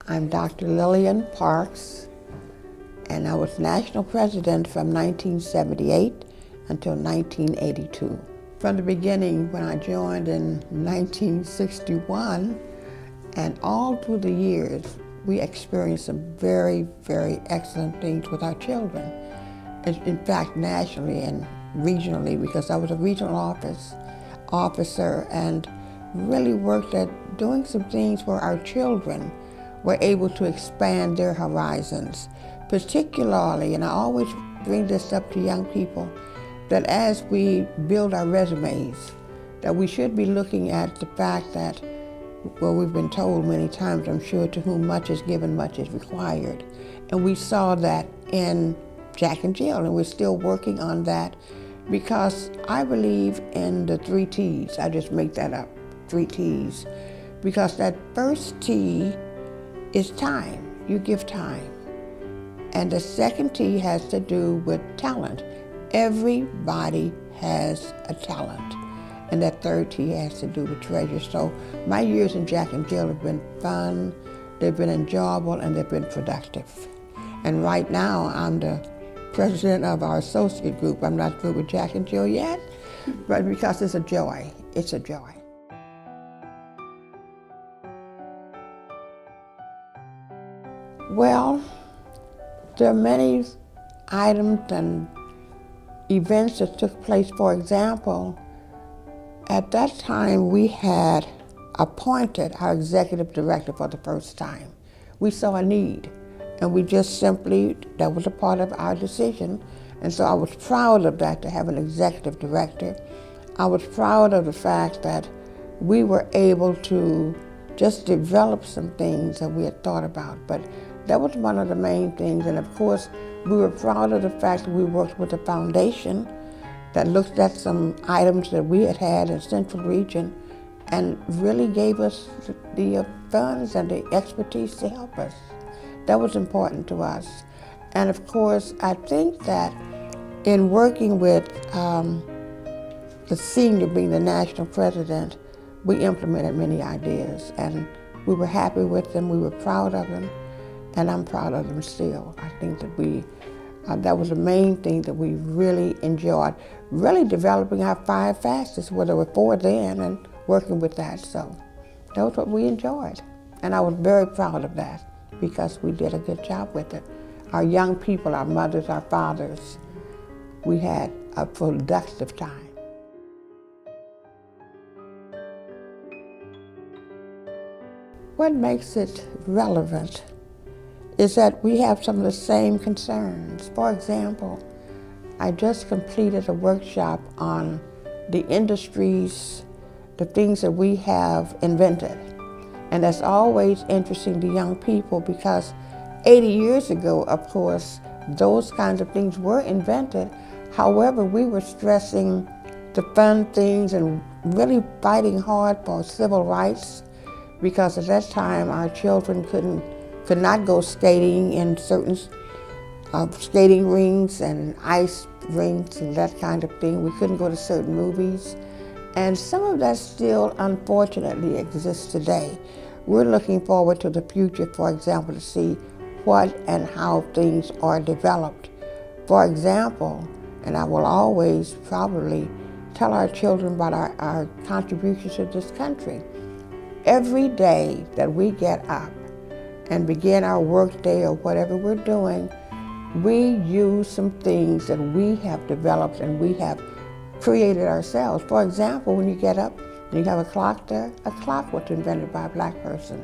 I'm Dr. Lillian Parks, and I was national president from 1978 until 1982. From the beginning, when I joined in 1961, and all through the years, we experienced some very, very excellent things with our children. In fact, nationally and regionally, because I was a regional officer and really worked at doing some things where our children were able to expand their horizons, particularly, and I always bring this up to young people, that as we build our resumes, that we should be looking at the fact that, well, we've been told many times, I'm sure, to whom much is given, much is required. And we saw that in Jack and Jill, and we're still working on that because I believe in the 3 T's. I just make that up, 3 T's. Because that first T is time. You give time. And the second T has to do with talent. Everybody has a talent. And that third T has to do with treasure. So my years in Jack and Jill have been fun, they've been enjoyable, and they've been productive. And right now, I'm the president of our associate group. I'm not through with Jack and Jill yet, but because it's a joy. It's a joy. Well, there are many items and events that took place. For example, at that time we had appointed our executive director for the first time. We saw a need, and we just simply, that was a part of our decision. And so I was proud of that, to have an executive director. I was proud of the fact that we were able to just develop some things that we had thought about. But that was one of the main things. And of course, we were proud of the fact that we worked with a foundation that looked at some items that we had had in Central Region and really gave us the funds and the expertise to help us. That was important to us. And of course, I think that in working with the senior being the national president, we implemented many ideas, and we were happy with them, we were proud of them, and I'm proud of them still. I think that that was the main thing that we really enjoyed, really developing our 5 fastest, where there were 4 then, and working with that. So that was what we enjoyed. And I was very proud of that because we did a good job with it. Our young people, our mothers, our fathers, we had a productive time. What makes it relevant is that we have some of the same concerns. For example, I just completed a workshop on the industries, the things that we have invented. And that's always interesting to young people because 80 years ago, of course, those kinds of things were invented. However, we were stressing the fun things and really fighting hard for civil rights, because at that time our children could not go skating in certain skating rinks and ice rinks and that kind of thing. We couldn't go to certain movies. And some of that still, unfortunately, exists today. We're looking forward to the future, for example, to see what and how things are developed. For example, and I will always probably tell our children about our contributions to this country. Every day that we get up and begin our work day or whatever we're doing, we use some things that we have developed and we have created ourselves. For example, when you get up and you have a clock there, a clock was invented by a black person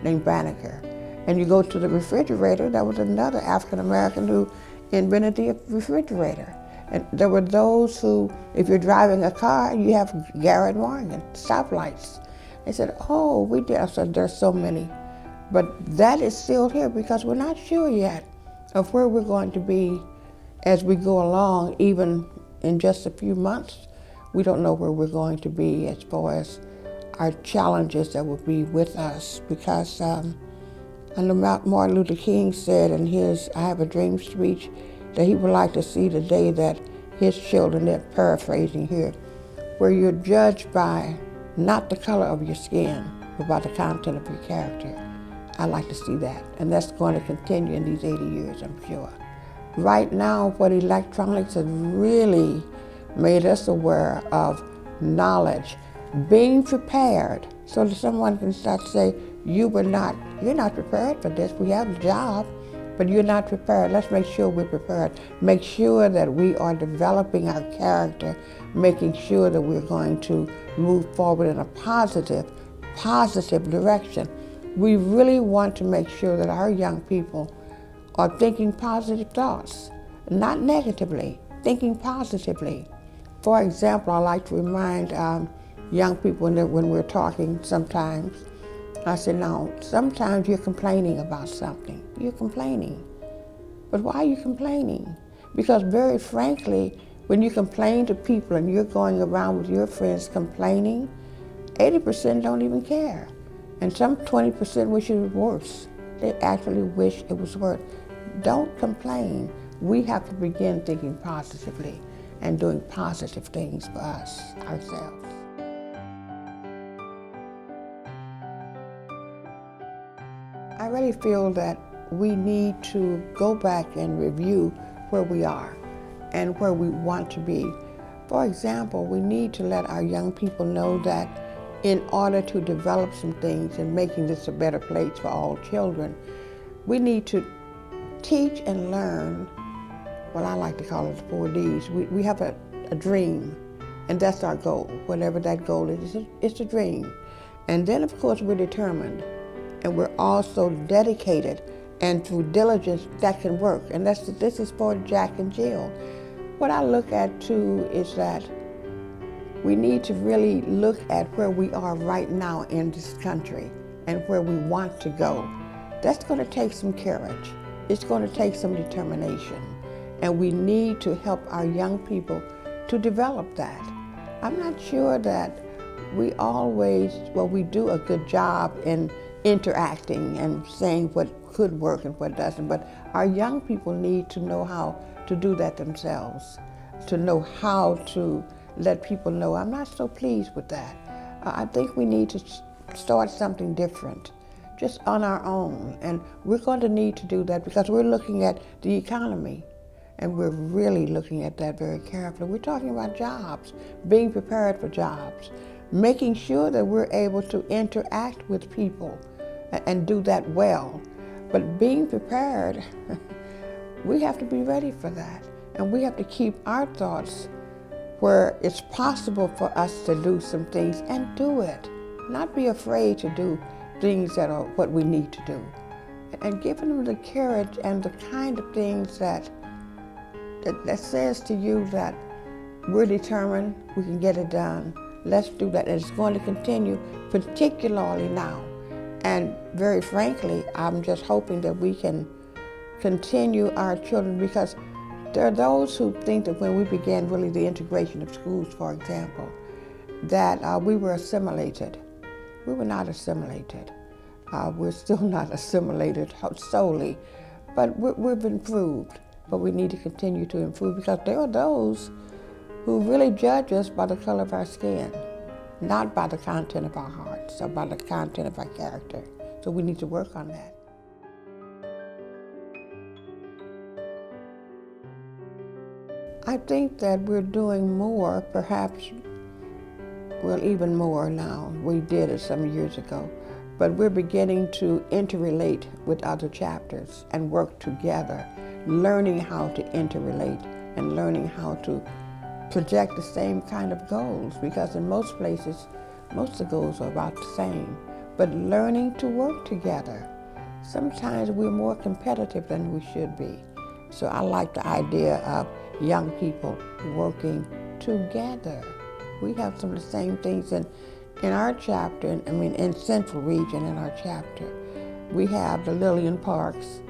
named Banneker. And you go to the refrigerator, that was another African American who invented the refrigerator. And there were those who, if you're driving a car, you have Garrett Morgan, stoplights. They said, oh, we did. I said, there's so many. But that is still here because we're not sure yet of where we're going to be as we go along. Even in just a few months, we don't know where we're going to be as far as our challenges that will be with us. Because I know Martin Luther King said in his I Have a Dream speech that he would like to see the day that his children, they're paraphrasing here, where you're judged by not the color of your skin, but by the content of your character. I like to see that, and that's going to continue in these 80 years, I'm sure. Right now, what electronics has really made us aware of knowledge, being prepared, so that someone can start to say, you're not prepared for this. We have a job, but you're not prepared. Let's make sure we're prepared. Make sure that we are developing our character, making sure that we're going to move forward in a positive direction. We really want to make sure that our young people are thinking positive thoughts, not negatively, thinking positively. For example, I like to remind young people when we're talking sometimes, I say, now, sometimes you're complaining about something. You're complaining. But why are you complaining? Because very frankly, when you complain to people and you're going around with your friends complaining, 80% don't even care. And some 20% wish it was worse. They actually wish it was worse. Don't complain. We have to begin thinking positively and doing positive things for us, ourselves. I really feel that we need to go back and review where we are and where we want to be. For example, we need to let our young people know that in order to develop some things and making this a better place for all children, we need to teach and learn what I like to call it the 4 Ds. We have a dream, and that's our goal. Whatever that goal is, it's a dream. And then, of course, we're determined, and we're also dedicated, and through diligence, that can work. And this is for Jack and Jill. What I look at, too, is that we need to really look at where we are right now in this country and where we want to go. That's going to take some courage. It's going to take some determination. And we need to help our young people to develop that. I'm not sure that we do a good job in interacting and saying what could work and what doesn't, but our young people need to know how to do that themselves, to know how to let people know, I'm not so pleased with that. I think we need to start something different, just on our own. And we're going to need to do that because we're looking at the economy, and we're really looking at that very carefully. We're talking about jobs, being prepared for jobs, making sure that we're able to interact with people and do that well. But being prepared, we have to be ready for that. And we have to keep our thoughts where it's possible for us to do some things and do it. Not be afraid to do things that are what we need to do. And giving them the courage and the kind of things that says to you that we're determined, we can get it done. Let's do that. And it's going to continue, particularly now. And very frankly, I'm just hoping that we can continue our children, because there are those who think that when we began really the integration of schools, for example, that we were assimilated. We were not assimilated. We're still not assimilated solely, but we've improved. But we need to continue to improve, because there are those who really judge us by the color of our skin, not by the content of our hearts or by the content of our character. So we need to work on that. I think that we're doing more, perhaps, well, even more now. We did it some years ago, but we're beginning to interrelate with other chapters and work together, learning how to interrelate and learning how to project the same kind of goals, because in most places, most of the goals are about the same, but learning to work together. Sometimes we're more competitive than we should be. So I like the idea of young people working together. We have some of the same things in our chapter, in Central Region in our chapter. We have the Lillian Parks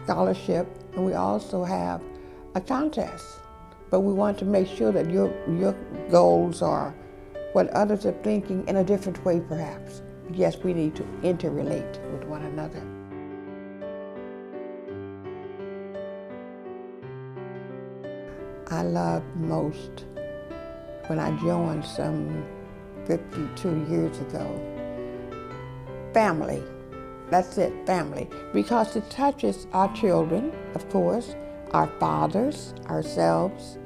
scholarship, and we also have a contest. But we want to make sure that your goals are what others are thinking in a different way, perhaps. But yes, we need to interrelate with one another. I loved most when I joined some 52 years ago, family. That's it, family. Because it touches our children, of course, our fathers, ourselves,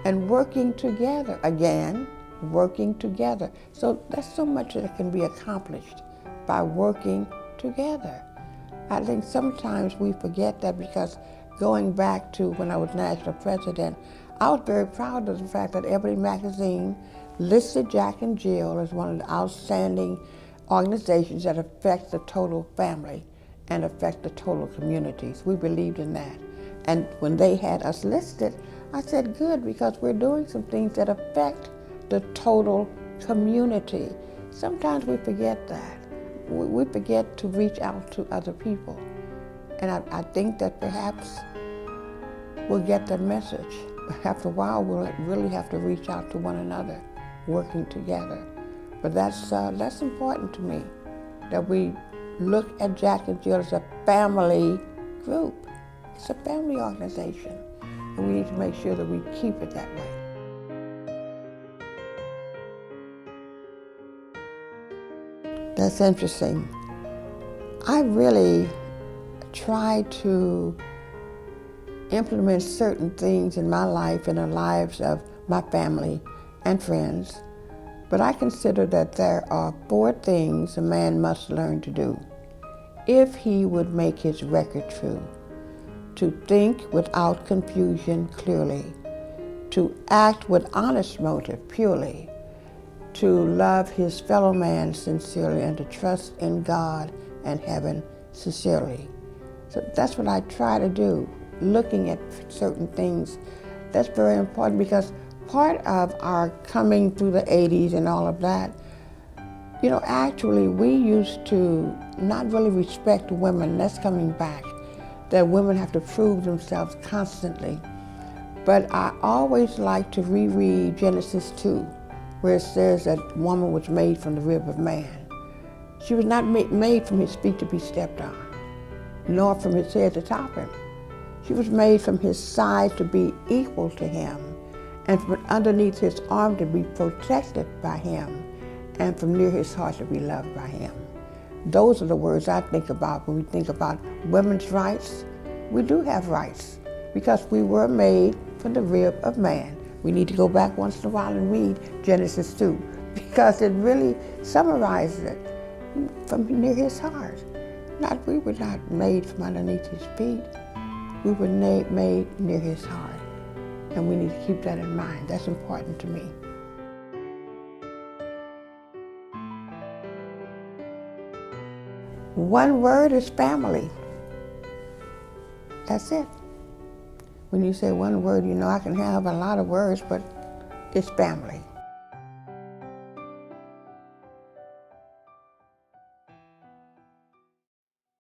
and working together. Again, working together. So there's so much that can be accomplished by working together. I think sometimes we forget that, because going back to when I was national president, I was very proud of the fact that every magazine listed Jack and Jill as one of the outstanding organizations that affect the total family and affect the total communities. We believed in that. And when they had us listed, I said, good, because we're doing some things that affect the total community. Sometimes we forget that. We forget to reach out to other people. And I think that perhaps we'll get that message. But after a while, we'll really have to reach out to one another, working together. But that's important to me, that we look at Jack and Jill as a family group. It's a family organization, and we need to make sure that we keep it that way. That's interesting. I really try to implement certain things in my life and the lives of my family and friends, but I consider that there are 4 things a man must learn to do if he would make his record true: to think without confusion clearly, to act with honest motive purely, to love his fellow man sincerely, and to trust in God and heaven sincerely. So that's what I try to do, looking at certain things. That's very important, because part of our coming through the 80s and all of that, actually we used to not really respect women. That's coming back, that women have to prove themselves constantly. But I always like to reread Genesis 2, where it says that woman was made from the rib of man. She was not made from his feet to be stepped on, nor from his head to top him. She was made from his side to be equal to him, and from underneath his arm to be protected by him, and from near his heart to be loved by him. Those are the words I think about when we think about women's rights. We do have rights, because we were made from the rib of man. We need to go back once in a while and read Genesis 2, because it really summarizes it. From near his heart. We were not made from underneath his feet. We were made near his heart. And we need to keep that in mind. That's important to me. One word is family. That's it. When you say one word, I can have a lot of words, but it's family.